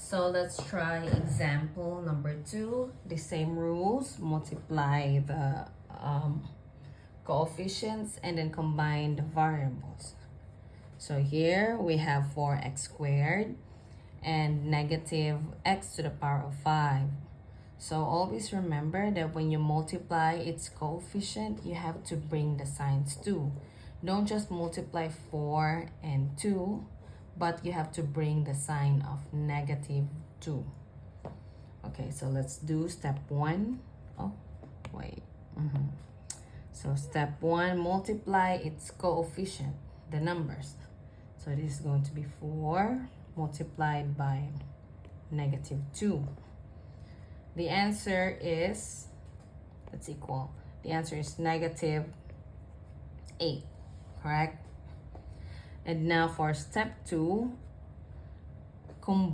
So let's try example number 2. The same rules, multiply the coefficients and then combine the variables. So here we have 4x squared and negative x to the power of 5. So always remember that when you multiply its coefficient, you have to bring the signs too. Don't just multiply 4 and 2, but you have to bring the sign of negative 2. Okay, so let's do step 1. Oh, wait. So step 1, multiply its coefficient, the numbers. So this is going to be 4 multiplied by negative 2. The answer is, let's equal. The answer is negative 8, correct? And now for step 2, combine